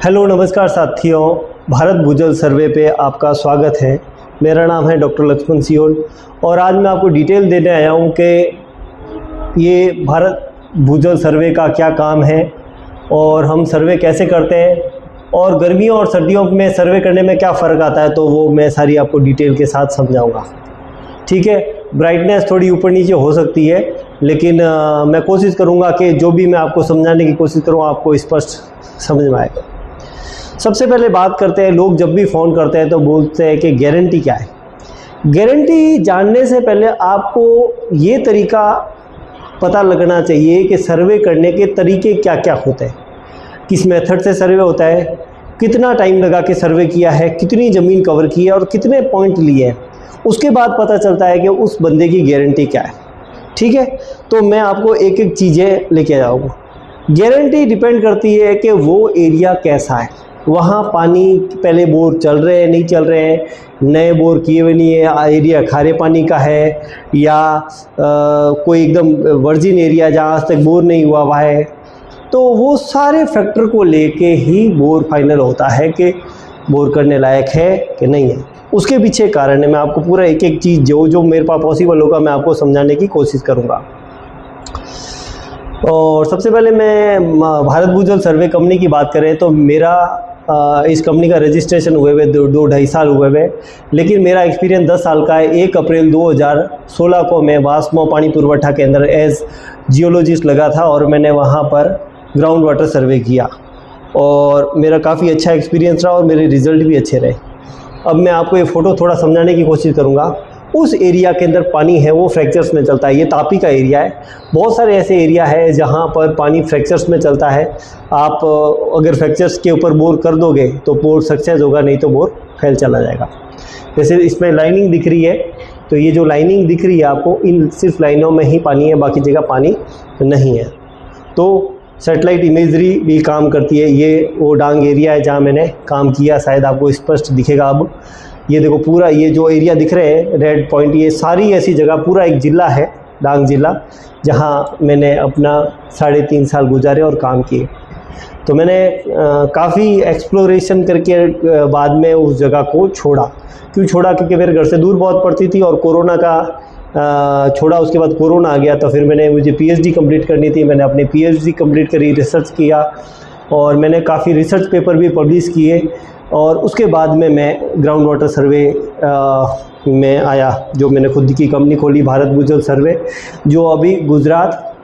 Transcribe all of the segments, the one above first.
Hello नमस्कार साथियों, भारत भूजल सर्वे पे आपका स्वागत है। मेरा नाम है डॉक्टर लक्ष्मण सियोल और आज मैं आपको डिटेल देने आया हूँ कि ये भारत भूजल सर्वे का क्या काम है और हम सर्वे कैसे करते हैं और गर्मियों और सर्दियों में सर्वे करने में क्या फ़र्क आता है, तो वो मैं सारी आपको डिटेल के साथ समझाऊँगा। ठीक है, ब्राइटनेस थोड़ी ऊपर नीचे हो सकती है, लेकिन मैं कोशिश करूँगा कि जो भी मैं आपको समझाने की कोशिश करूँ आपको स्पष्ट समझ में आएगा। सबसे पहले बात करते हैं, लोग जब भी फ़ोन करते हैं तो बोलते हैं कि गारंटी क्या है। गारंटी जानने से पहले आपको ये तरीका पता लगना चाहिए कि सर्वे करने के तरीके क्या क्या होते हैं, किस मेथड से सर्वे होता है, कितना टाइम लगा के सर्वे किया है, कितनी ज़मीन कवर की है और कितने पॉइंट लिए हैं। उसके बाद पता चलता है कि उस बंदे की गारंटी क्या है। ठीक है, तो मैं आपको एक एक चीज़ें लेके जाऊँगा। गारंटी डिपेंड करती है कि वो एरिया कैसा है, वहाँ पानी पहले बोर चल रहे हैं नहीं चल रहे हैं, नए बोर किए हुए नहीं है, एरिया खारे पानी का है या कोई एकदम वर्जिन एरिया जहाँ आज तक बोर नहीं हुआ हुआ है। तो वो सारे फैक्टर को लेके ही बोर फाइनल होता है कि बोर करने लायक है कि नहीं है। उसके पीछे कारण है, मैं आपको पूरा एक एक चीज़ जो मेरे पास पॉसिबल होगा मैं आपको समझाने की कोशिश करूँगा। और सबसे पहले मैं भारत भूजल सर्वे कंपनी की बात करें तो मेरा इस कंपनी का रजिस्ट्रेशन हुए हुए 2-2.5 साल हुए हुए, लेकिन मेरा एक्सपीरियंस 10 साल का है। 1 अप्रैल 2016 को मैं वास्मो पानी पुरवठा के अंदर एज जियोलॉजिस्ट लगा था और मैंने वहाँ पर ग्राउंड वाटर सर्वे किया और मेरा काफ़ी अच्छा एक्सपीरियंस रहा और मेरे रिज़ल्ट भी अच्छे रहे। अब मैं आपको ये फ़ोटो थोड़ा समझाने की कोशिश करूँगा। उस एरिया के अंदर पानी है वो फ्रैक्चर्स में चलता है। ये तापी का एरिया है। बहुत सारे ऐसे एरिया है जहाँ पर पानी फ्रैक्चर्स में चलता है। आप अगर फ्रैक्चर्स के ऊपर बोर कर दोगे तो बोर सक्सेस होगा, नहीं तो बोर फेल चला जाएगा। जैसे इसमें लाइनिंग दिख रही है, तो ये जो लाइनिंग दिख रही है आपको, इन सिर्फ लाइनों में ही पानी है, बाकी जगह पानी नहीं है। तो सैटेलाइट इमेजरी भी काम करती है। ये वो डांग एरिया है जहाँ मैंने काम किया, शायद आपको स्पष्ट दिखेगा। अब ये देखो, पूरा ये जो एरिया दिख रहे हैं रेड पॉइंट, ये सारी ऐसी जगह, पूरा एक ज़िला है डांग ज़िला, जहाँ मैंने अपना 3.5 साल गुजारे और काम किए। तो मैंने काफ़ी एक्सप्लोरेशन करके बाद में उस जगह को छोड़ा। क्यों छोड़ा? क्योंकि मेरे घर से दूर बहुत पड़ती थी और कोरोना का छोड़ा। उसके बाद कोरोना आ गया, तो फिर मुझे पीएचडी कंप्लीट करनी थी। मैंने अपनी पीएचडी कंप्लीट करी, रिसर्च किया और मैंने काफ़ी रिसर्च पेपर भी पब्लिश किए और उसके बाद में मैं ग्राउंड वाटर सर्वे में आया, जो मैंने खुद की कंपनी खोली भारत भूजल सर्वे, जो अभी गुजरात,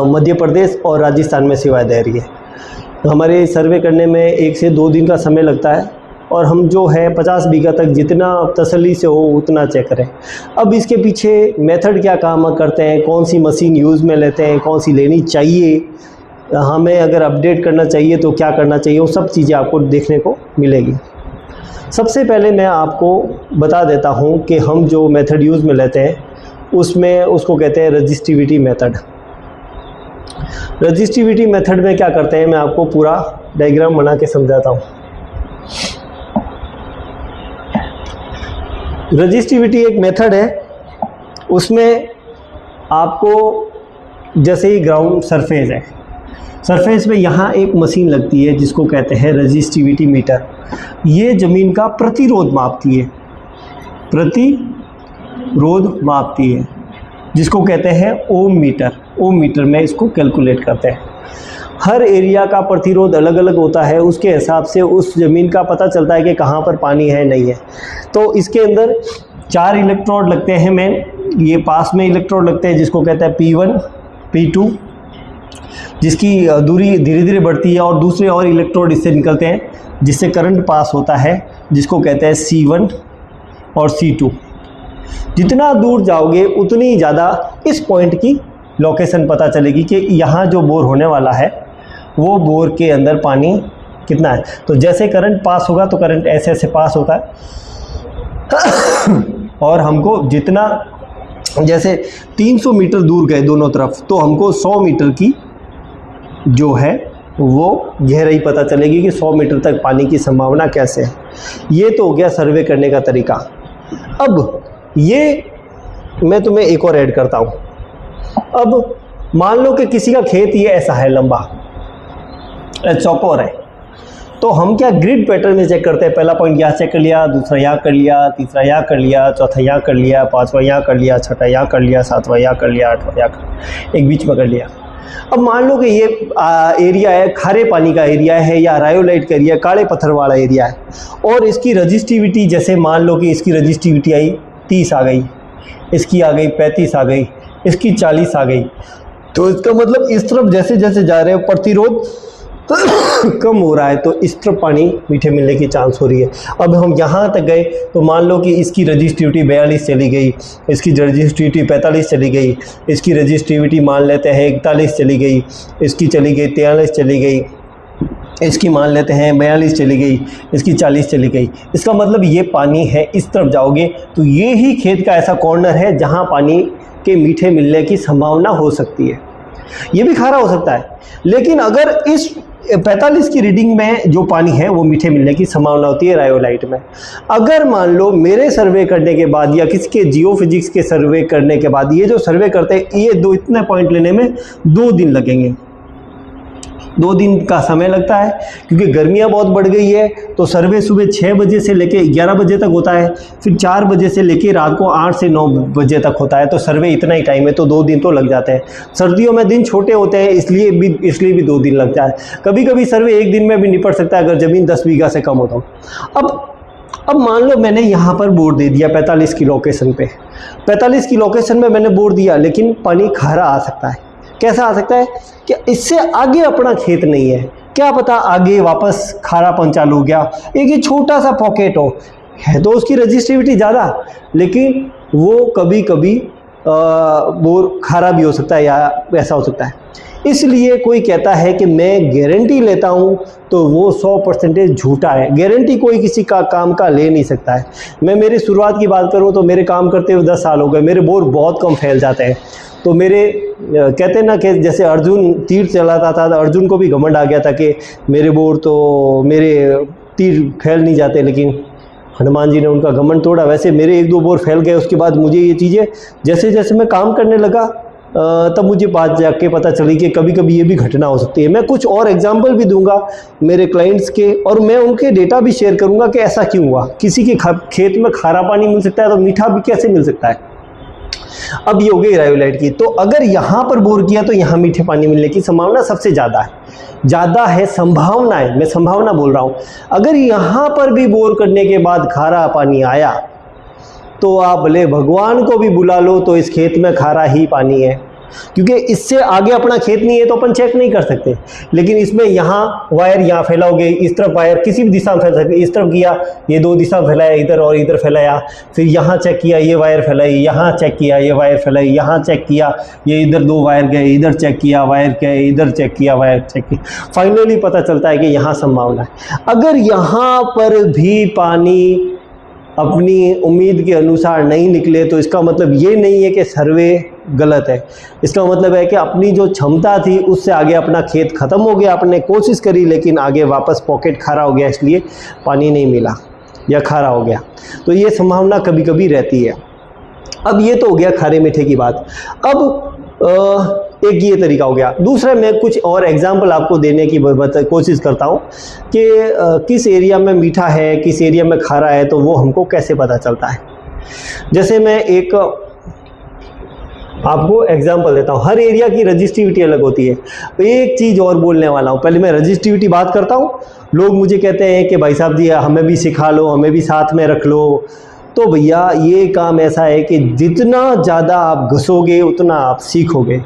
मध्य प्रदेश और राजस्थान में सेवाएं दे रही है। हमारे सर्वे करने में 1 से 2 दिन का समय लगता है और हम जो है 50 बीघा तक जितना तसल्ली से हो उतना चेक करें। अब इसके पीछे मेथड क्या काम करते हैं, कौन सी मशीन यूज़ में लेते हैं, कौन सी लेनी चाहिए, हमें अगर अपडेट करना चाहिए तो क्या करना चाहिए, वो सब चीज़ें आपको देखने को मिलेगी। सबसे पहले मैं आपको बता देता हूँ कि हम जो मेथड यूज़ में लेते हैं उसको कहते हैं रजिस्टिविटी मेथड। रजिस्टिविटी मेथड में क्या करते हैं, मैं आपको पूरा डायग्राम बना के समझाता हूँ। रजिस्टिविटी एक मेथड है, उसमें आपको जैसे ही ग्राउंड सरफेस है, सरफेस में यहाँ एक मशीन लगती है जिसको कहते हैं रजिस्टिविटी मीटर। ये ज़मीन का प्रतिरोध मापती है, प्रतिरोध मापती है, जिसको कहते हैं ओम मीटर। ओम मीटर में इसको कैलकुलेट करते हैं। हर एरिया का प्रतिरोध अलग अलग होता है, उसके हिसाब से उस ज़मीन का पता चलता है कि कहाँ पर पानी है नहीं है। तो इसके अंदर 4 इलेक्ट्रोड लगते हैं। ये पास में इलेक्ट्रोड लगते हैं जिसको कहते हैं P1, P2, जिसकी दूरी धीरे धीरे बढ़ती है और दूसरे और इलेक्ट्रोड इससे निकलते हैं जिससे करंट पास होता है, जिसको कहते हैं C1 और C2। जितना दूर जाओगे उतनी ज़्यादा इस पॉइंट की लोकेशन पता चलेगी कि यहाँ जो बोर होने वाला है वो बोर के अंदर पानी कितना है। तो जैसे करंट पास होगा तो करंट ऐसे ऐसे पास होता है और हमको जितना, जैसे 300 मीटर दूर गए दोनों तरफ, तो हमको 100 मीटर की जो है वो गहराई पता चलेगी कि 100 मीटर तक पानी की संभावना कैसे है। ये तो हो गया सर्वे करने का तरीका। अब ये मैं तुम्हें एक और ऐड करता हूँ। अब मान लो कि किसी का खेत ये ऐसा है, लंबा चौकोर है, तो हम क्या ग्रिड पैटर्न में चेक करते हैं, पहला पॉइंट यहाँ चेक कर लिया, दूसरा यहाँ कर लिया, तीसरा यहाँ कर लिया, चौथा यहाँ कर लिया, पाँचवा यहाँ कर लिया, छठा यहाँ कर लिया, सातवां यहाँ कर लिया, आठवां यहाँ कर, एक बीच में कर लिया। अब मान लो कि ये एरिया है, खारे पानी का एरिया है या रायोलाइट का एरिया, काले पत्थर वाला एरिया है, और इसकी रजिस्टिविटी जैसे मान लो कि इसकी रजिस्टिविटी आई 30 आ गई, इसकी आ गई 35 आ गई, इसकी 40 आ गई, तो इसका मतलब इस तरफ जैसे जैसे जा रहे हो प्रतिरोध कम हो रहा है, तो इस तरफ पानी मीठे मिलने की चांस हो रही है। अब हम यहाँ तक गए तो मान लो कि इसकी रजिस्टिविटी 42 चली गई, इसकी रजिस्टिविटी 45 चली गई, इसकी रजिस्टिविटी मान लेते हैं 41 चली गई, इसकी चली गई 43 चली गई, इसकी मान लेते हैं 42 चली गई, इसकी 40 चली गई। इसका मतलब ये पानी है, इस तरफ जाओगे तो ये ही खेत का ऐसा कॉर्नर है जहाँ पानी के मीठे मिलने की संभावना हो सकती है। ये भी खारा हो सकता है, लेकिन अगर इस 45 की रीडिंग में जो पानी है वो मीठे मिलने की संभावना होती है रायोलाइट में। अगर मान लो मेरे सर्वे करने के बाद या किसी के जियोफिजिक्स के सर्वे करने के बाद, ये जो सर्वे करते हैं ये इतने पॉइंट लेने में 2 दिन लगेंगे, 2 दिन का समय लगता है, क्योंकि गर्मियाँ बहुत बढ़ गई है। तो सर्वे सुबह 6 बजे से लेके 11 बजे तक होता है, फिर 4 बजे से लेके रात को 8 से 9 बजे तक होता है, तो सर्वे इतना ही टाइम है, तो 2 दिन तो लग जाते हैं। सर्दियों में दिन छोटे होते हैं, इसलिए भी 2 दिन लग जाए। कभी कभी सर्वे 1 दिन में भी निपट सकता है अगर ज़मीन 10 बीघा से कम होता हो। अब मान लो मैंने यहाँ पर बोर दे दिया 45 की लोकेशन पे, 45 की लोकेशन में मैंने बोर दिया, लेकिन पानी खारा आ सकता है। कैसा आ सकता है कि इससे आगे अपना खेत नहीं है, क्या पता आगे वापस खारापन चालू हो गया, एक ये छोटा सा पॉकेट हो है तो उसकी रजिस्टिविटी ज़्यादा, लेकिन वो कभी कभी बोर खारा भी हो सकता है या ऐसा हो सकता है। इसलिए कोई कहता है कि मैं गारंटी लेता हूँ तो वो 100% झूठा है। गारंटी कोई किसी का काम का ले नहीं सकता है। मैं मेरी शुरुआत की बात करूँ तो मेरे काम करते हुए 10 साल हो गए, मेरे बोर बहुत कम फैल जाते हैं। तो मेरे कहते हैं ना कि जैसे अर्जुन तीर चलाता था, तो अर्जुन को भी घमंड आ गया था कि मेरे बोर तो मेरे तीर फैल नहीं जाते, लेकिन हनुमान जी ने उनका घमंड तोड़ा। वैसे मेरे 1-2 बोर फैल गए, उसके बाद मुझे ये चीज़ें जैसे जैसे मैं काम करने लगा तब मुझे बात जाके पता चली कि कभी कभी ये भी घटना हो सकती है। मैं कुछ और एग्जांपल भी दूंगा मेरे क्लाइंट्स के, और मैं उनके डेटा भी शेयर करूंगा कि ऐसा क्यों हुआ। किसी के खेत में खारा पानी मिल सकता है तो मीठा भी कैसे मिल सकता है। अब ये हो गई रायोलाइट की। तो अगर यहाँ पर बोर किया तो यहाँ मीठे पानी मिलने की संभावना सबसे ज़्यादा है, संभावना है, मैं संभावना बोल रहा हूँ। अगर यहाँ पर भी बोर करने के बाद खारा पानी आया तो आप भले भगवान को भी बुला लो तो इस खेत में खारा ही पानी है, क्योंकि इससे आगे अपना खेत नहीं है तो अपन चेक नहीं कर सकते। लेकिन इसमें यहाँ वायर यहाँ फैलाओगे, इस तरफ वायर किसी भी दिशा में फैल सकते, इस तरफ किया ये 2 दिशा फैलाया, इधर और इधर फैलाया, फिर यहाँ चेक किया ये वायर फैलाई, यहाँ चेक किया ये वायर फैलाई, यहाँ चेक किया ये इधर 2 वायर गए, इधर चेक किया वायर गए, इधर चेक किया वायर चेक किया, फाइनली पता चलता है कि यहाँ संभावना है। अगर यहाँ पर भी पानी अपनी उम्मीद के अनुसार नहीं निकले तो इसका मतलब ये नहीं है कि सर्वे गलत है। इसका मतलब है कि अपनी जो क्षमता थी उससे आगे अपना खेत ख़त्म हो गया, आपने कोशिश करी लेकिन आगे वापस पॉकेट खारा हो गया, इसलिए पानी नहीं मिला या खारा हो गया। तो ये संभावना कभी कभी रहती है। अब ये तो हो गया खारे मीठे की बात। अब एक ये तरीका हो गया। दूसरा मैं कुछ और एग्जाम्पल आपको देने की कोशिश करता हूँ कि किस एरिया में मीठा है, किस एरिया में खारा है, तो वो हमको कैसे पता चलता है। जैसे मैं एक आपको एग्जाम्पल देता हूँ। हर एरिया की रजिस्टिविटी अलग होती है। एक चीज़ और बोलने वाला हूँ, पहले मैं रजिस्टिविटी बात करता हूँ। लोग मुझे कहते हैं कि भाई साहब जी हमें भी सिखा लो, हमें भी साथ में रख लो। तो भैया ये काम ऐसा है कि जितना ज़्यादा आप घसोगे उतना आप सीखोगे।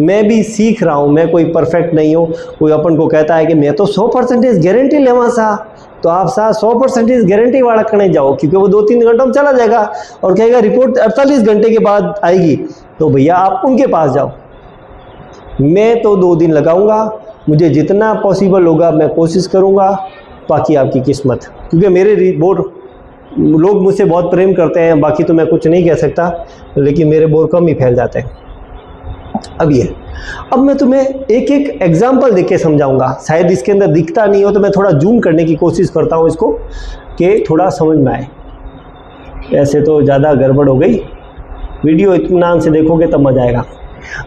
मैं भी सीख रहा हूँ, मैं कोई परफेक्ट नहीं हूँ। कोई अपन को कहता है कि मैं तो 100% गारंटी लेवा सा, तो आप साथ 100% गारंटी वाला करने जाओ, क्योंकि वो 2-3 घंटों में चला जाएगा और कहेगा रिपोर्ट 48 घंटे के बाद आएगी। तो भैया आप उनके पास जाओ। मैं तो 2 दिन लगाऊंगा, मुझे जितना पॉसिबल होगा मैं कोशिश करूँगा, बाकी आपकी किस्मत। क्योंकि मेरे रिपोर्ट लोग मुझसे बहुत प्रेम करते हैं, बाकी तो मैं कुछ नहीं कह सकता, लेकिन मेरे बोर कम ही फैल जाते हैं। अब मैं तुम्हें एक एक एग्जाम्पल देके समझाऊंगा। शायद इसके अंदर दिखता नहीं हो तो मैं थोड़ा जूम करने की कोशिश करता हूँ इसको, कि थोड़ा समझ में आए। ऐसे तो ज़्यादा गड़बड़ हो गई, वीडियो इत्मीनान से देखोगे तब मजा आएगा।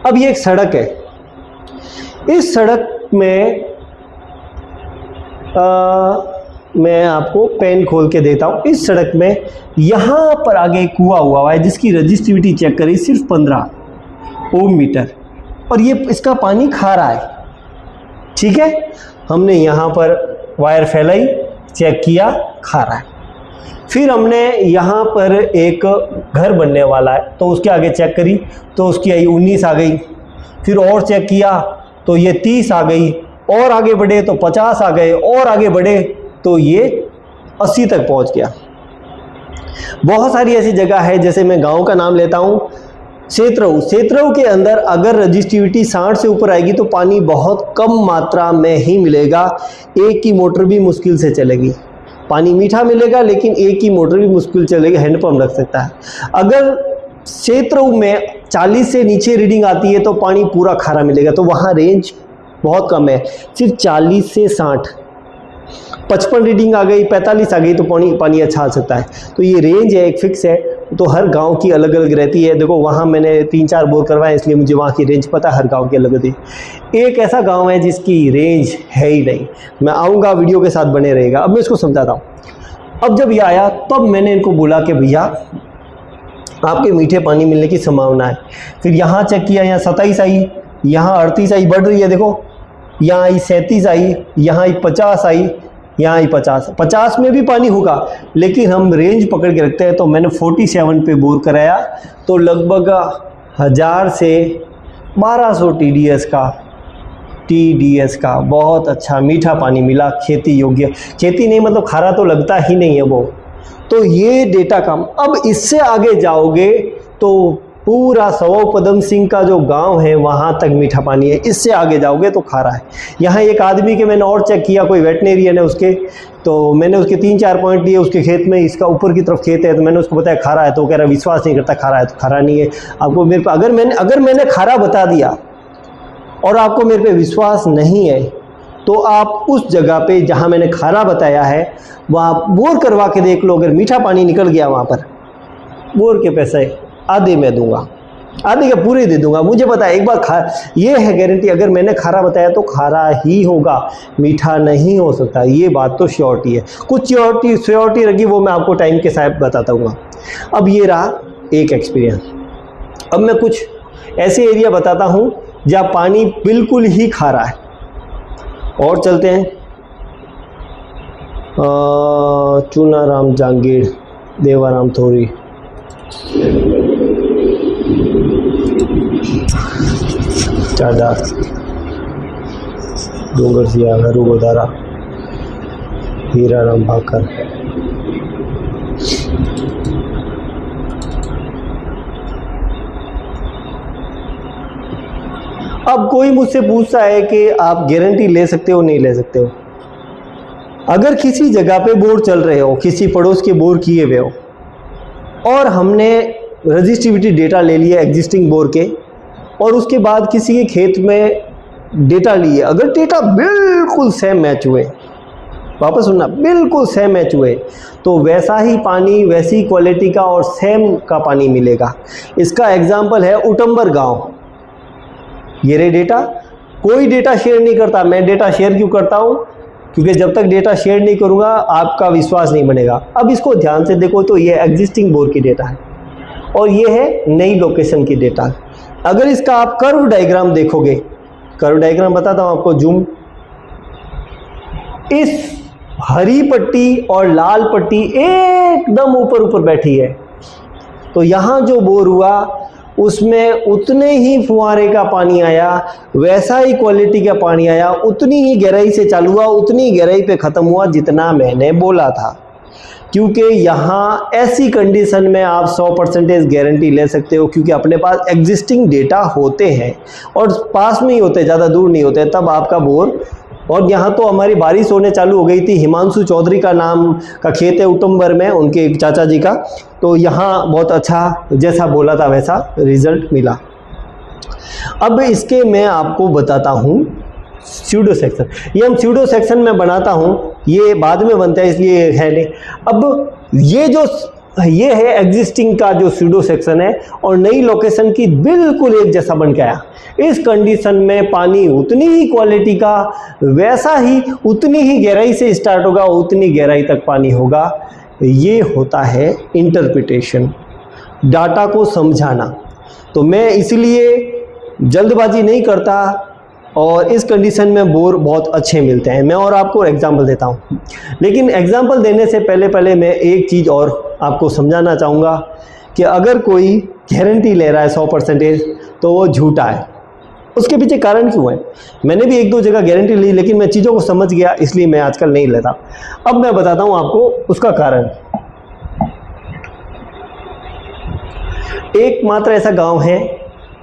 अब ये एक सड़क है, इस सड़क में मैं आपको पेन खोल के देता हूँ। इस सड़क में यहाँ पर आगे कुआं हुआ है जिसकी रजिस्टिविटी चेक करी सिर्फ 15 ओम मीटर, और ये इसका पानी खारा है। ठीक है, हमने यहाँ पर वायर फैलाई, चेक किया, खारा है। फिर हमने यहाँ पर एक घर बनने वाला है तो उसके आगे चेक करी तो उसकी आई 19 आ गई। फिर और चेक किया तो ये 30 आ गई, और आगे बढ़े तो 50 आ गए, और आगे बढ़े तो ये 80 तक पहुँच गया। बहुत सारी ऐसी जगह है, जैसे मैं गांव का नाम लेता हूँ, सेत्रऊ के अंदर अगर रजिस्टिविटी 60 से ऊपर आएगी तो पानी बहुत कम मात्रा में ही मिलेगा, एक की मोटर भी मुश्किल से चलेगी। पानी मीठा मिलेगा लेकिन एक की मोटर भी मुश्किल चलेगी, हैंडपंप रख सकता है। अगर सेत्रऊ में 40 से नीचे रीडिंग आती है तो पानी पूरा खारा मिलेगा, तो वहाँ रेंज बहुत कम है, सिर्फ 40 से 60। 55 रीडिंग आ गई, 45 आ गई तो पानी अच्छा आ सकता है। तो ये रेंज है, एक फिक्स है, तो हर गांव की अलग अलग रहती है। देखो वहाँ मैंने 3-4 बोर करवाए इसलिए मुझे वहाँ की रेंज पता है, हर गांव की अलग होती है। एक ऐसा गांव है जिसकी रेंज है ही नहीं, मैं आऊँगा, वीडियो के साथ बने रहेगा। अब मैं इसको समझाता हूँ। अब जब ये आया तब मैंने इनको बोला कि भैया आपके मीठे पानी मिलने की संभावना है। फिर यहाँ चेक किया, यहाँ 27 आई, यहाँ 38 आई, बढ़ रही है देखो, यहाँ आई 37 आई, यहाँ आई 50 आई, यहाँ आई 50 में भी पानी होगा, लेकिन हम रेंज पकड़ के रखते हैं। तो मैंने 47 पे बोर कराया तो लगभग 1000 से 1200 TDS का बहुत अच्छा मीठा पानी मिला, खेती योग्य। खेती नहीं मतलब खारा तो लगता ही नहीं है वो। तो ये डेटा कम। अब इससे आगे जाओगे तो पूरा सवो पदम सिंह का जो गांव है वहाँ तक मीठा पानी है, इससे आगे जाओगे तो खारा है। यहाँ एक आदमी के मैंने और चेक किया, कोई वेटनेरियन है उसके, तो मैंने उसके 3-4 पॉइंट लिए उसके खेत में, इसका ऊपर की तरफ खेत है, तो मैंने उसको बताया खारा है, तो वो कह रहा विश्वास नहीं करता, खारा है तो खारा नहीं है। आपको मेरे पे अगर मैंने खारा बता दिया और आपको मेरे पे विश्वास नहीं है तो आप उस जगह पे जहाँ मैंने खारा बताया है वहाँ बोर करवा के देख लो। अगर मीठा पानी निकल गया वहाँ पर, बोर के पैसे आधे मैं दूंगा, आधे के पूरे दे दूंगा। मुझे पता है एक बार ये है गारंटी, अगर मैंने खारा बताया तो खारा ही होगा, मीठा नहीं हो सकता, ये बात तो श्योरिटी है। कुछ श्योरिटी रखी वो मैं आपको टाइम के साथ बताता हूँ। अब ये रहा एक एक्सपीरियंस। अब मैं कुछ ऐसे एरिया बताता हूँ जहाँ पानी बिल्कुल ही खारा है। और चलते हैं, चूनाराम जांगीर, देवाराम थोरी, चाडा, डूंगर सिया, घरू गोदारा, हीराराम भाकर। अब कोई मुझसे पूछता है कि आप गारंटी ले सकते हो नहीं ले सकते हो। अगर किसी जगह पे बोर चल रहे हो, किसी पड़ोस के बोर किए हुए हो, और हमने रजिस्टिविटी डेटा ले लिया एग्जिस्टिंग बोर के, और उसके बाद किसी के खेत में डेटा लिए, अगर डेटा बिल्कुल सेम मैच हुए, वापस सुनना, बिल्कुल सेम मैच हुए, तो वैसा ही पानी, वैसी क्वालिटी का और सेम का पानी मिलेगा। इसका एग्जाम्पल है उटंबर गांव। ये रे डेटा, कोई डेटा शेयर नहीं करता। मैं डेटा शेयर क्यों करता हूँ? क्योंकि जब तक डेटा शेयर नहीं करूँगा आपका विश्वास नहीं बनेगा। अब इसको ध्यान से देखो तो ये एग्जिस्टिंग बोर की डेटा है और ये है नई लोकेशन की डेटा। अगर इसका आप कर्व डायग्राम देखोगे, कर्व डायग्राम बताता हूँ आपको, जूम, इस हरी पट्टी और लाल पट्टी एकदम ऊपर ऊपर बैठी है, तो यहाँ जो बोर हुआ उसमें उतने ही फुहारे का पानी आया, वैसा ही क्वालिटी का पानी आया, उतनी ही गहराई से चालू हुआ, उतनी गहराई पे ख़त्म हुआ जितना मैंने बोला था। क्योंकि यहाँ ऐसी कंडीशन में आप 100% गारंटी ले सकते हो, क्योंकि अपने पास एग्जिस्टिंग डेटा होते हैं और पास में ही होते हैं, ज़्यादा दूर नहीं होते, तब आपका बोर। और यहाँ तो हमारी बारिश होने चालू हो गई थी। हिमांशु चौधरी का नाम का खेत है उटंबर में, उनके चाचा जी का, तो यहाँ बहुत अच्छा जैसा बोला था वैसा रिजल्ट मिला। अब इसके मैं आपको बताता हूँ स्यूडो सेक्शन। ये हम स्यूडो सेक्शन में बनाता हूँ, ये बाद में बनता है इसलिए है नहीं। अब ये जो ये है एग्जिस्टिंग का जो सूडो सेक्शन है और नई लोकेशन की बिल्कुल एक जैसा बन के आया। इस कंडीशन में पानी उतनी ही क्वालिटी का, वैसा ही उतनी ही गहराई से स्टार्ट होगा, उतनी गहराई तक पानी होगा। ये होता है इंटरप्रिटेशन, डाटा को समझाना। तो मैं इसलिए जल्दबाजी नहीं करता और इस कंडीशन में बोर बहुत अच्छे मिलते हैं। मैं और आपको एग्जांपल देता हूँ, लेकिन एग्जांपल देने से पहले मैं एक चीज़ और आपको समझाना चाहूँगा कि अगर कोई गारंटी ले रहा है 100% तो वो झूठा है। उसके पीछे कारण क्यों है? मैंने भी 1-2 जगह गारंटी ली, लेकिन मैं चीज़ों को समझ गया, इसलिए मैं आजकल नहीं लेता। अब मैं बताता हूँ आपको उसका कारण। एकमात्र ऐसा गांव है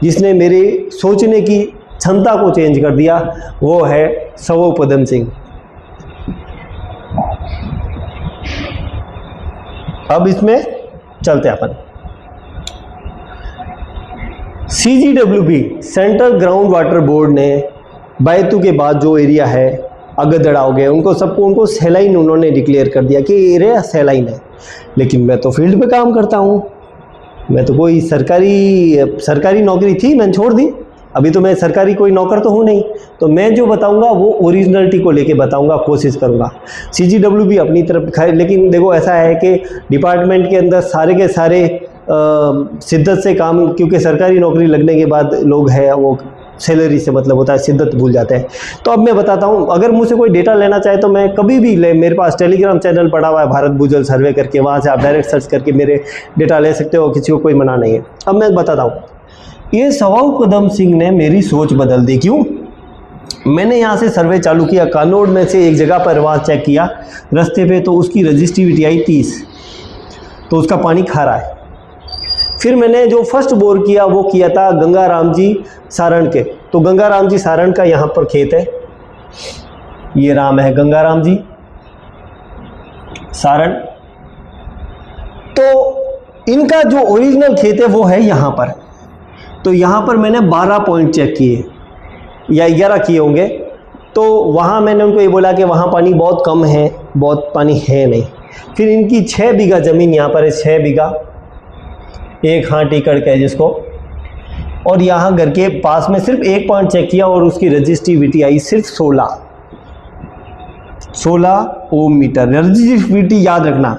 जिसने मेरे सोचने की क्षमता को चेंज कर दिया, वो है सवो पदम सिंह। अब इसमें चलते अपन। CGWB central ground water board ने बैतू के बाद जो एरिया है अगदड़ा हो गए, उनको सैलाइन उन्होंने डिक्लेयर कर दिया कि एरिया सैलाइन है। लेकिन मैं तो फील्ड पे काम करता हूँ, मैं तो कोई सरकारी नौकरी थी, मैंने छोड़ दी। अभी तो मैं सरकारी कोई नौकर तो हूँ नहीं, तो मैं जो बताऊंगा वो ओरिजिनलिटी को लेके बताऊंगा, कोशिश करूंगा। CGWB अपनी तरफ लेकिन देखो ऐसा है कि डिपार्टमेंट के अंदर सारे के सारे शिद्दत से काम, क्योंकि सरकारी नौकरी लगने के बाद लोग हैं वो सैलरी से मतलब होता है, शिद्दत भूल जाते हैं। तो अब मैं बताता हूँ, अगर मुझसे कोई डेटा लेना चाहे तो मैं कभी भी मेरे पास टेलीग्राम चैनल पड़ा हुआ है भारत भूजल सर्वे करके, वहाँ से आप डायरेक्ट सर्च करके मेरे डेटा ले सकते हो, किसी को कोई मना नहीं है। अब मैं बताता हूँ, ये सवो पदम सिंह ने मेरी सोच बदल दी। क्यों? मैंने यहाँ से सर्वे चालू किया, कानोड़ में से एक जगह पर वहाँ चेक किया रास्ते पे, तो उसकी रजिस्टिविटी आई 30, तो उसका पानी खारा है। फिर मैंने जो फर्स्ट बोर किया वो किया था गंगाराम जी सारण के, तो गंगाराम जी सारण का यहाँ पर खेत है, ये राम है गंगाराम जी सारण। तो इनका जो ओरिजिनल खेत है वो है यहाँ पर। तो यहाँ पर मैंने 12 पॉइंट चेक किए या 11 किए होंगे। तो वहाँ मैंने उनको ये बोला कि वहाँ पानी बहुत कम है, बहुत पानी है नहीं। फिर इनकी 6 बीघा ज़मीन यहाँ पर है, 6 बीघा, एक हाथ एकड़ का है जिसको, और यहाँ घर के पास में सिर्फ 1 पॉइंट चेक किया और उसकी रजिस्टिविटी आई सिर्फ 16 ओम मीटर। रजिस्टिविटी याद रखना,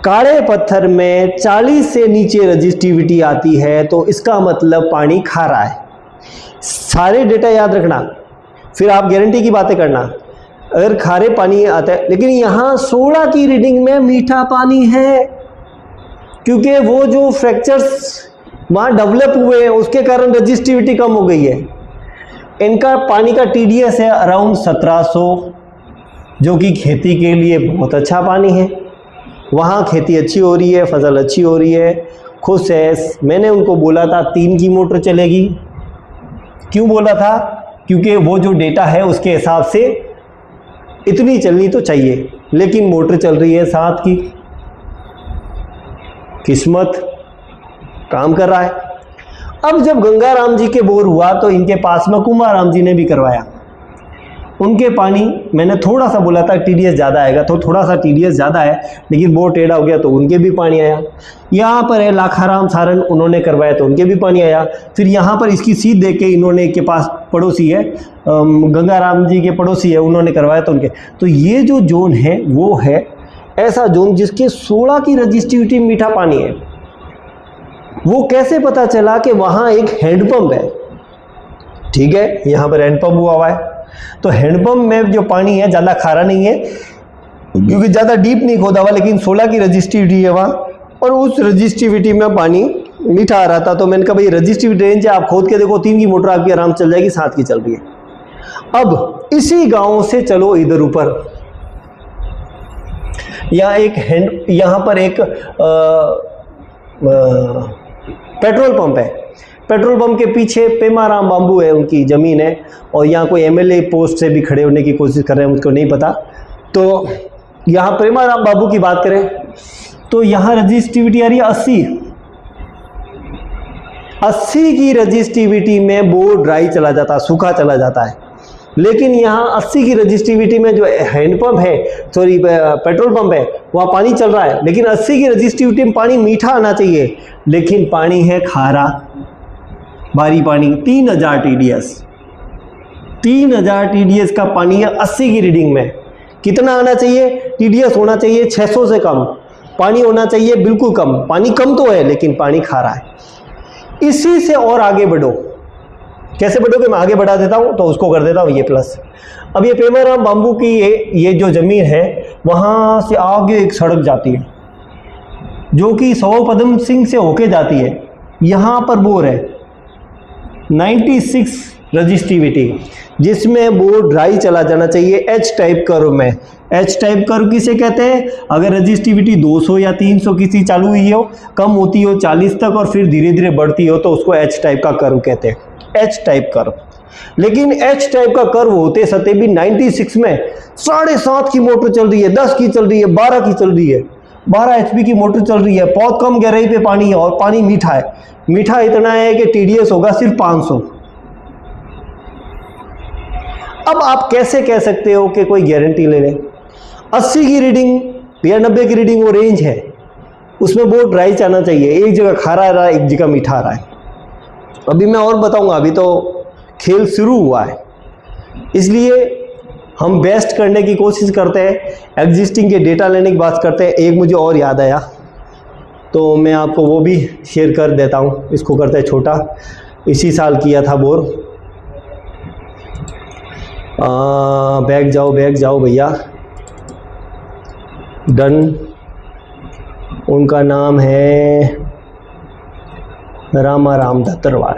काले पत्थर में 40 से नीचे रजिस्टिविटी आती है तो इसका मतलब पानी खारा है। सारे डेटा याद रखना, फिर आप गारंटी की बातें करना। अगर खारे पानी आता है, लेकिन यहाँ 16 की रीडिंग में मीठा पानी है, क्योंकि वो जो फ्रैक्चर्स वहाँ डेवलप हुए हैं उसके कारण रजिस्टिविटी कम हो गई है। इनका पानी का TDS है अराउंड 1700, जो कि खेती के लिए बहुत अच्छा पानी है। वहाँ खेती अच्छी हो रही है, फसल अच्छी हो रही है, खुश है। मैंने उनको बोला था 3 की मोटर चलेगी। क्यों बोला था? क्योंकि वो जो डेटा है उसके हिसाब से इतनी चलनी तो चाहिए, लेकिन मोटर चल रही है 7 की। किस्मत काम कर रहा है। अब जब गंगाराम जी के बोर हुआ तो इनके पास में कुमाराम जी ने भी करवाया। उनके पानी मैंने थोड़ा सा बोला था TDS ज़्यादा आएगा, तो थोड़ा सा TDS ज़्यादा है, लेकिन बोर टेढ़ा हो गया तो उनके भी पानी आया। यहाँ पर है लाखाराम सारण, उन्होंने करवाया तो उनके भी पानी आया। फिर यहाँ पर इसकी सीध देख के इन्होंने के पास पड़ोसी है, गंगाराम जी के पड़ोसी है, उन्होंने करवाया तो उनके। तो ये जो जोन है वो है ऐसा जोन जिसके 16 की रजिस्टिविटी मीठा पानी है। वो कैसे पता चला? कि वहाँ एक हैंडपम्प है, ठीक है, यहाँ पर हैंडपम्प हुआ है। तो हैंडपम्प में जो पानी है ज़्यादा खारा नहीं है, क्योंकि ज़्यादा डीप नहीं खोदा हुआ, लेकिन 16 की रजिस्टिविटी है वहाँ, और उस रजिस्टिविटी में पानी मीठा आ रहा था। तो मैंने कहा भाई रजिस्टिविटी रेंज है, आप खोद के देखो, 3 की मोटर आपकी आराम चल जाएगी, 7 की चल रही है। अब इसी गांव से चलो इधर ऊपर, यहाँ पर एक पेट्रोल पंप है। पेट्रोल पंप के पीछे पेमाराम बाबू है, उनकी ज़मीन है, और यहाँ कोई MLA पोस्ट से भी खड़े होने की कोशिश कर रहे हैं, मुझको नहीं पता। तो यहाँ पेमाराम बाबू की बात करें तो यहाँ रजिस्टिविटी आ रही है 80 की रजिस्टिविटी में बोर ड्राई चला जाता है, सूखा चला जाता है। लेकिन यहाँ 80 की रजिस्टिविटी में जो हैंडपम्प है, सॉरी पेट्रोल पंप है, वहाँ पानी चल रहा है, लेकिन 80 की रजिस्टिविटी में पानी मीठा आना चाहिए, लेकिन पानी है खारा, भारी पानी। 3000 TDS, 3000 TDS का पानी है 80 की रीडिंग में। कितना आना चाहिए? TDS होना चाहिए 600 से कम, पानी होना चाहिए बिल्कुल कम। पानी कम तो है लेकिन पानी खारा है। इसी से और आगे बढ़ो। कैसे बढ़ोगे? मैं आगे बढ़ा देता हूँ, तो उसको कर देता हूँ ये प्लस। अब ये पेमाराम बाम्बू की ये जो ज़मीन है, वहाँ से आगे एक सड़क जाती है जो कि सौ पदम सिंह से होके जाती है। यहाँ पर बोर है 96 रजिस्टिविटी, जिसमें बोर ड्राई चला जाना चाहिए एच टाइप कर्व में। एच टाइप कर्व किसे कहते हैं? अगर रजिस्टिविटी 200 या 300 किसी चालू हुई हो, कम होती हो 40 तक और फिर धीरे धीरे बढ़ती हो, तो उसको एच टाइप का कर्व कहते हैं, एच टाइप कर्व। लेकिन एच टाइप का कर्व होते सते भी 96 में 7.5 की मोटर चल रही है, 10 की चल रही है, 12 की चल रही है, 12 HP की मोटर चल रही है, बहुत कम गहराई पे पानी है और पानी मीठा है। मीठा इतना है कि TDS होगा सिर्फ 500। अब आप कैसे कह सकते हो कि कोई गारंटी ले ले? 80 की रीडिंग या 90 की रीडिंग वो रेंज है, उसमें बहुत ड्राई जाना चाहिए। एक जगह खारा आ रहा है, एक जगह मीठा आ रहा है। अभी मैं और बताऊंगा, अभी तो खेल शुरू हुआ है, इसलिए हम बेस्ट करने की कोशिश करते हैं, एग्जिस्टिंग के डेटा लेने की बात करते हैं। एक मुझे और याद आया, तो मैं आपको वो भी शेयर कर देता हूँ। इसको करते हैं छोटा। इसी साल किया था बोर। बैग जाओ भैया। डन। उनका नाम है रामाराम धतरवाल।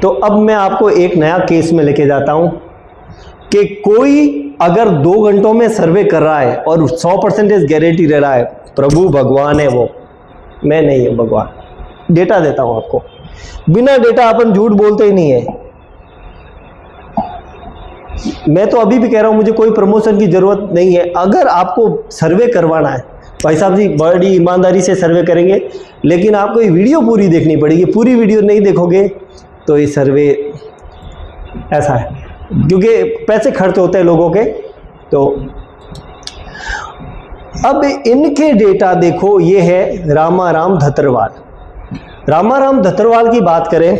तो अब मैं आपको एक नया केस में लेके जाता हूं कि कोई अगर 2 घंटों में सर्वे कर रहा है और 100% गारंटी दे रहा है, प्रभु भगवान है वो, मैं नहीं हूं भगवान। डेटा देता हूं आपको, बिना डेटा अपन झूठ बोलते ही नहीं है। मैं तो अभी भी कह रहा हूं, मुझे कोई प्रमोशन की जरूरत नहीं है। अगर आपको सर्वे करवाना है, भाई साहब जी बड़ी ईमानदारी से सर्वे करेंगे, लेकिन आपको ये वीडियो पूरी देखनी पड़ेगी। पूरी वीडियो नहीं देखोगे तो ये सर्वे ऐसा है, क्योंकि पैसे खर्च होते हैं लोगों के। तो अब इनके डेटा देखो, ये है रामाराम धतरवाल। रामाराम धतरवाल की बात करें,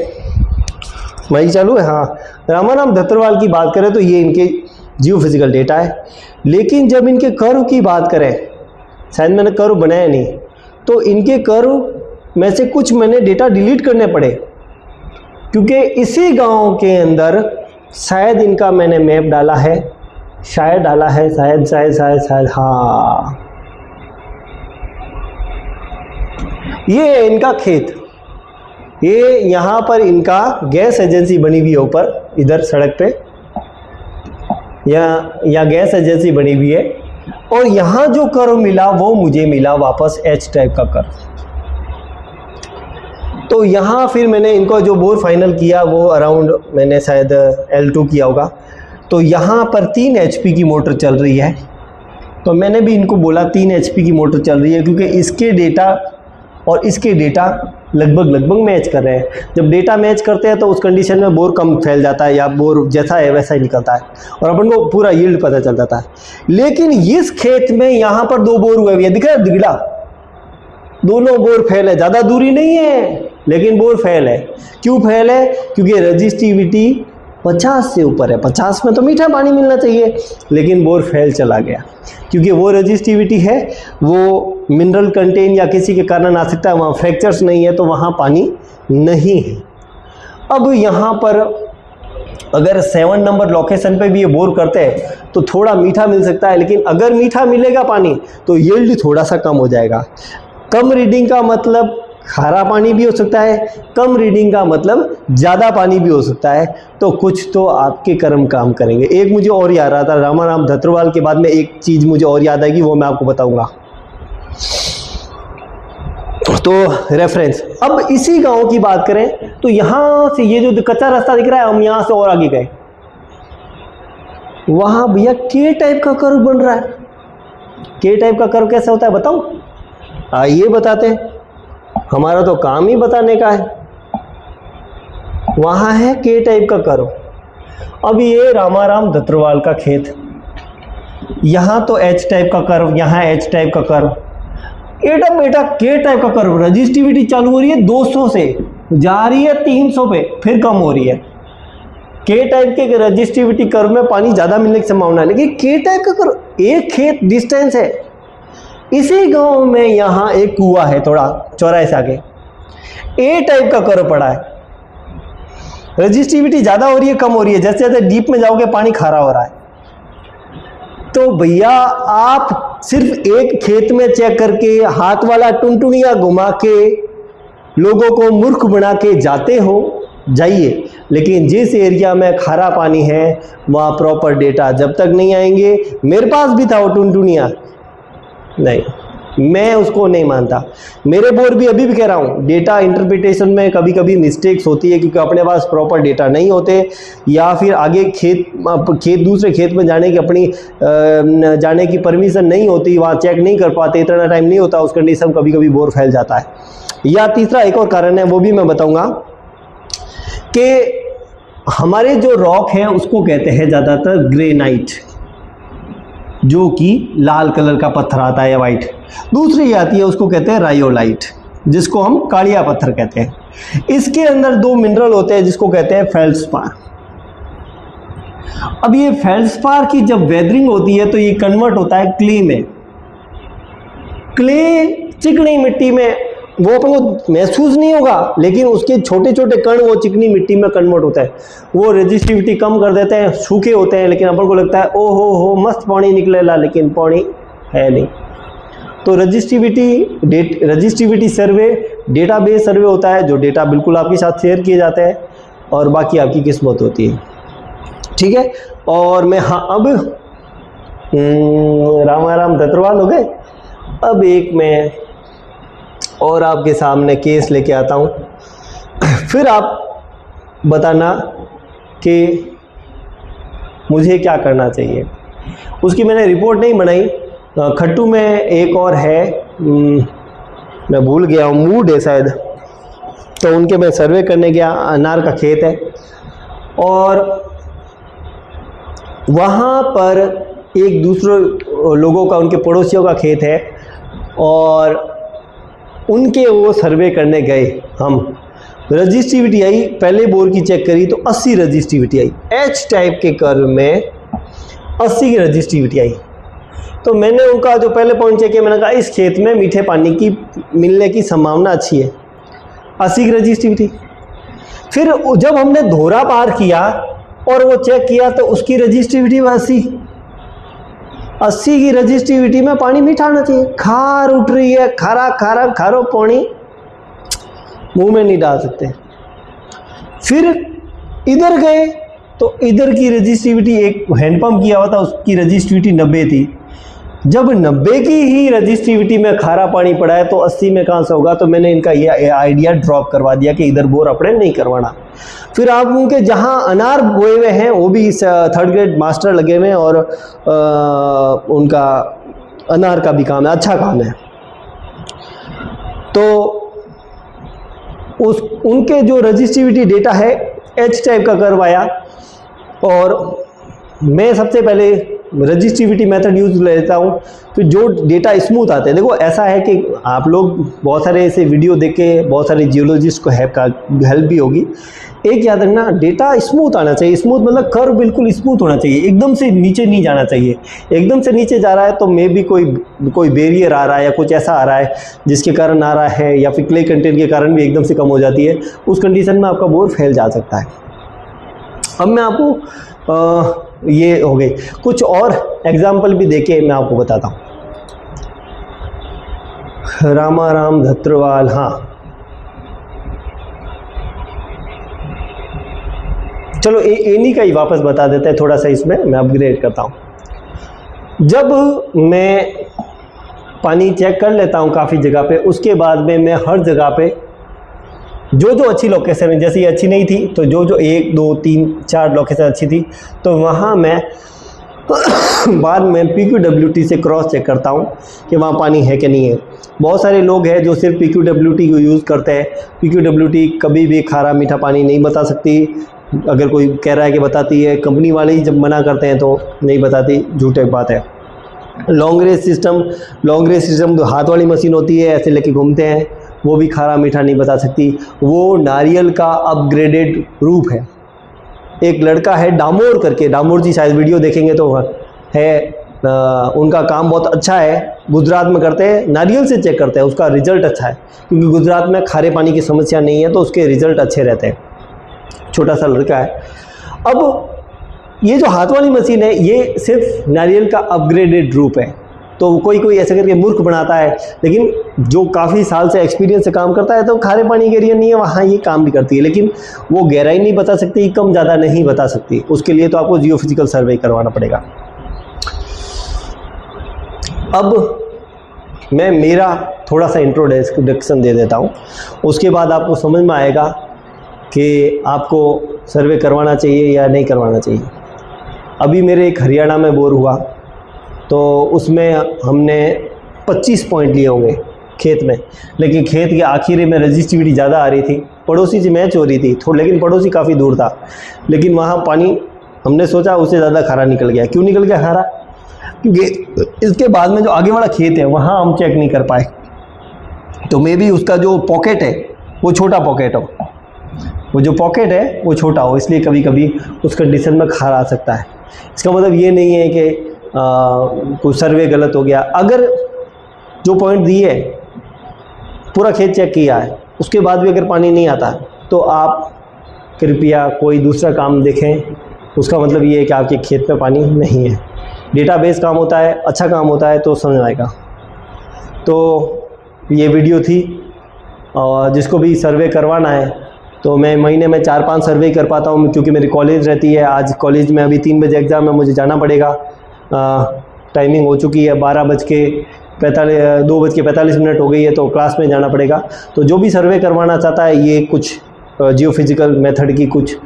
वही चालू है, हाँ। रामाराम धतरवाल की बात करें तो ये इनके जियो फिजिकल डेटा है। लेकिन जब इनके कर्व की बात करें, शायद मैंने कर्व बनाया नहीं, तो इनके कर्व में से कुछ मैंने डेटा डिलीट करने पड़े, क्योंकि इसी गांव के अंदर शायद इनका मैंने मैप डाला है, शायद डाला है, शायद हाँ, ये है इनका खेत। ये यहाँ पर इनका गैस एजेंसी बनी हुई है ऊपर, इधर सड़क पे या गैस एजेंसी बनी हुई है। और यहाँ जो कर्व मिला वो मुझे मिला वापस एच टाइप का कर्व। तो यहाँ फिर मैंने इनको जो बोर फाइनल किया वो अराउंड मैंने शायद L2 किया होगा। तो यहाँ पर 3 HP की मोटर चल रही है। तो मैंने भी इनको बोला 3 HP की मोटर चल रही है, क्योंकि इसके डेटा और इसके डेटा लगभग मैच कर रहे हैं। जब डेटा मैच करते हैं तो उस कंडीशन में बोर कम फैल जाता है, या बोर जैसा है वैसा ही निकलता है और अपन को पूरा यील्ड पता चल जाता है। लेकिन इस खेत में यहाँ पर 2 बोर हुए हैं, दिख रहा है दिगला, दोनों बोर फेल है। ज़्यादा दूरी नहीं है लेकिन बोर फेल है। क्यों फेल है? क्योंकि रजिस्टिविटी 50 से ऊपर है। 50 में तो मीठा पानी मिलना चाहिए, लेकिन बोर फेल चला गया, क्योंकि वो रजिस्टिविटी है वो मिनरल कंटेन या किसी के कारण आ सकता है, वहाँ फ्रैक्चर्स नहीं है तो वहाँ पानी नहीं है। अब यहाँ पर अगर 7 नंबर लोकेशन पे भी ये बोर करते हैं तो थोड़ा मीठा मिल सकता है, लेकिन अगर मीठा मिलेगा पानी तो यील्ड थोड़ा सा कम हो जाएगा। कम रीडिंग का मतलब खारा पानी भी हो सकता है, कम रीडिंग का मतलब ज़्यादा पानी भी हो सकता है। तो कुछ तो आपके कर्म काम करेंगे। एक मुझे और याद आ रहा था, रामाराम धतरवाल के बाद में एक चीज़ मुझे और याद आएगी, वो मैं आपको बताऊंगा। तो रेफरेंस, अब इसी गांव की बात करें तो यहाँ से ये जो कच्चा रास्ता दिख रहा है, हम यहाँ से और आगे गए, वहाँ भैया के टाइप का कर्व बन रहा है। के टाइप का कर्व कैसा होता है बताऊं? आइए बताते हैं, हमारा तो काम ही बताने का है। वहाँ है के टाइप का कर्व। अब ये रामाराम धत्रवाल का खेत, यहाँ तो एच टाइप का कर्व, यहाँ एच टाइप का कर्व, एटा बेटा के टाइप का कर्व। रजिस्टिविटी चालू हो रही है 200 से, जा रही है 300 पे, फिर कम हो रही है। के टाइप के रजिस्टिविटी कर्व में पानी ज़्यादा मिलने की संभावना है, लेकिन के टाइप का कर्व एक खेत डिस्टेंस है। इसी गांव में यहाँ एक कुआं है थोड़ा चौराहे से आगे, ए टाइप का कर्व पड़ा है। रजिस्टिविटी ज़्यादा हो रही है कम हो रही है, जैसे जैसे डीप में जाओगे पानी खारा हो रहा है। तो भैया आप सिर्फ एक खेत में चेक करके हाथ वाला टुनटुनिया घुमा के लोगों को मूर्ख बना के जाते हो, जाइए, लेकिन जिस एरिया में खारा पानी है वहाँ प्रॉपर डेटा जब तक नहीं आएंगे। मेरे पास भी था वो टुनटुनिया, नहीं, मैं उसको नहीं मानता। मेरे बोर भी अभी भी कह रहा हूँ, डेटा इंटरप्रिटेशन में कभी कभी मिस्टेक्स होती है क्योंकि अपने पास प्रॉपर डेटा नहीं होते, या फिर आगे खेत दूसरे खेत में जाने की जाने की परमिशन नहीं होती, वहाँ चेक नहीं कर पाते, इतना टाइम नहीं होता, उस कंडीशन कभी कभी बोर फैल जाता है। या तीसरा एक और कारण है, वो भी मैं बताऊँगा कि हमारे जो रॉक है उसको कहते हैं ज़्यादातर ग्रेनाइट, जो कि लाल कलर का पत्थर आता है या वाइट। दूसरी आती है उसको कहते हैं रायोलाइट, जिसको हम कालिया पत्थर कहते हैं। इसके अंदर दो मिनरल होते हैं जिसको कहते हैं फेल्ड्स्पार। अब ये फेल्ड्स्पार की जब वेदरिंग होती है तो ये कन्वर्ट होता है क्ले में। क्ले चिकनी मिट्टी में, वो अपन को महसूस नहीं होगा, लेकिन उसके छोटे छोटे कण वो चिकनी मिट्टी में कन्वर्ट होता है। वो रजिस्टिविटी कम कर देते हैं, सूखे होते हैं, लेकिन अपन को लगता है ओ हो मस्त पानी निकलेला, लेकिन पानी है नहीं। तो रजिस्टिविटी सर्वे डेटाबेस सर्वे होता है, जो डेटा बिल्कुल आपके साथ शेयर किए जाते हैं और बाकी आपकी किस्मत होती है। ठीक है, और मैं अब रामाराम धत्रवाल हो गए। अब एक मैं और आपके सामने केस लेके आता हूँ, फिर आप बताना कि मुझे क्या करना चाहिए। उसकी मैंने रिपोर्ट नहीं बनाई। खट्टू में एक और है, मैं भूल गया हूँ, मूड है शायद, तो उनके मैं सर्वे करने गया। अनार का खेत है और वहाँ पर एक दूसरे लोगों का, उनके पड़ोसियों का खेत है और उनके वो सर्वे करने गए हम। रजिस्टिविटी आई, पहले बोर की चेक करी तो 80 रजिस्टिविटी आई, एच टाइप के कर्व में 80 की रजिस्टिविटी आई। तो मैंने उनका जो पहले पॉइंट चेक किया, मैंने कहा इस खेत में मीठे पानी की मिलने की संभावना अच्छी है, 80 की रजिस्टिविटी। फिर जब हमने धोरा पार किया और वो चेक किया तो उसकी रजिस्टिविटी 80 की रजिस्टिविटी में पानी मीठा आना चाहिए। खार उठ रही है, खारो पानी मुंह में नहीं डाल सकते। फिर इधर गए तो इधर की रजिस्टिविटी, एक हैंडपंप किया हुआ था, उसकी रजिस्टिविटी 90 थी। जब 90 की ही रजिस्टिविटी में खारा पानी पड़ा है तो 80 में कहाँ से होगा। तो मैंने इनका ये आइडिया ड्रॉप करवा दिया कि इधर बोर अपने नहीं करवाना। फिर आप उनके जहाँ अनार बोए हुए हैं वो भी 3rd ग्रेड मास्टर लगे हुए हैं और उनका अनार का भी काम है, अच्छा काम है। तो उनके जो रजिस्टिविटी डेटा है एच टाइप का कर्व आया और मैं सबसे पहले रजिस्टिविटी मेथड यूज लेता हूँ। फिर जो डेटा स्मूथ आते हैं, देखो ऐसा है कि आप लोग बहुत सारे ऐसे वीडियो देख के बहुत सारे जियोलॉजिस्ट को हेल्प भी होगी। एक याद रखना, डेटा स्मूथ आना चाहिए। स्मूथ मतलब कर्व बिल्कुल स्मूथ होना चाहिए, एकदम से नीचे नहीं जाना चाहिए। एकदम से नीचे जा रहा है तो मे भी कोई बैरियर आ रहा है या कुछ ऐसा आ रहा है जिसके कारण आ रहा है, या फिर क्ले कंटेंट के कारण भी एकदम से कम हो जाती है। उस कंडीशन में आपका बोर फैल जा सकता है। अब मैं आपको ये हो गई, कुछ और एग्जाम्पल भी देके मैं आपको बताता हूँ। रामाराम धत्रवाल, हाँ चलो इन्हीं का ही वापस बता देते हैं, थोड़ा सा इसमें मैं अपग्रेड करता हूँ। जब मैं पानी चेक कर लेता हूँ काफ़ी जगह पे, उसके बाद में मैं हर जगह पे जो अच्छी लोकेशन है, जैसे ये अच्छी नहीं थी तो जो 1 2 3 4 लोकेशन अच्छी थी तो वहाँ मैं बाद में PQWT से क्रॉस चेक करता हूँ कि वहाँ पानी है कि नहीं है। बहुत सारे लोग हैं जो सिर्फ PQWT को यूज़ करते हैं। PQWT कभी भी खारा मीठा पानी नहीं बता सकती। अगर कोई कह रहा है कि बताती है, कंपनी वाले ही जब मना करते हैं तो नहीं बताती, झूठे बात है। लॉन्ग रेस सिस्टम जो हाथ वाली मशीन होती है, ऐसे लेके घूमते हैं, वो भी खारा मीठा नहीं बता सकती। वो नारियल का अपग्रेडेड रूप है। एक लड़का है डामोर करके, डामोर जी शायद वीडियो देखेंगे तो है, उनका काम बहुत अच्छा है, गुजरात में करते हैं, नारियल से चेक करते हैं, उसका रिजल्ट अच्छा है, क्योंकि गुजरात में खारे पानी की समस्या नहीं है तो उसके रिजल्ट अच्छे रहते हैं। छोटा सा लड़का है। अब ये जो हाथ वाली मशीन है, ये सिर्फ नारियल का अपग्रेडेड रूप है। तो कोई ऐसे करके मूर्ख बनाता है, लेकिन जो काफ़ी साल से एक्सपीरियंस से काम करता है तो खारे पानी के एरिया नहीं है वहाँ ये काम भी करती है, लेकिन वो गहराई नहीं बता सकती, कम ज़्यादा नहीं बता सकती। उसके लिए तो आपको जियोफिजिकल सर्वे करवाना पड़ेगा। अब मैं मेरा थोड़ा सा इंट्रोडक्शन दे देता हूँ, उसके बाद आपको समझ में आएगा कि आपको सर्वे करवाना चाहिए या नहीं करवाना चाहिए। अभी मेरे एक हरियाणा में बोर हुआ, तो उसमें हमने 25 पॉइंट लिए होंगे खेत में, लेकिन खेत के आखिर में रजिस्ट्रिविटी ज़्यादा आ रही थी, पड़ोसी से मैच हो रही थी थोड़ी, लेकिन पड़ोसी काफ़ी दूर था, लेकिन वहाँ पानी हमने सोचा उससे ज़्यादा खारा निकल गया। क्यों निकल गया खारा? क्योंकि इसके बाद में जो आगे वाला खेत है वहाँ हम चेक नहीं कर पाए, तो मे भी उसका जो पॉकेट है वो छोटा पॉकेट हो, वो जो पॉकेट है वो छोटा हो, इसलिए कभी कभी उस कंडीशन में खारा आ सकता है। इसका मतलब ये नहीं है कि कोई सर्वे गलत हो गया। अगर जो पॉइंट दिए है, पूरा खेत चेक किया है, उसके बाद भी अगर पानी नहीं आता तो आप कृपया कोई दूसरा काम देखें। उसका मतलब ये है कि आपके खेत में पानी नहीं है। डेटाबेस काम होता है, अच्छा काम होता है तो समझ आएगा। तो ये वीडियो थी, और जिसको भी सर्वे करवाना है तो मैं महीने में 4-5 सर्वे कर पाता हूँ, क्योंकि मेरी कॉलेज रहती है। आज कॉलेज में अभी 3 बजे एग्ज़ाम है, मुझे जाना पड़ेगा। टाइमिंग हो चुकी है 2:45 हो गई है, तो क्लास में जाना पड़ेगा। तो जो भी सर्वे करवाना चाहता है, ये कुछ जियोफिजिकल मेथड की कुछ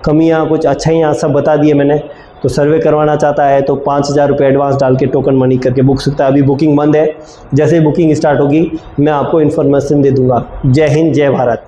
कमियां, कुछ अच्छाइयाँ सब बता दिए मैंने। तो सर्वे करवाना चाहता है तो 5,000 रुपये एडवांस डाल के टोकन मनी करके बुक सकता है। अभी बुकिंग बंद है, जैसे ही बुकिंग स्टार्ट होगी मैं आपको इन्फॉर्मेशन दे दूँगा। जय हिंद, जय भारत।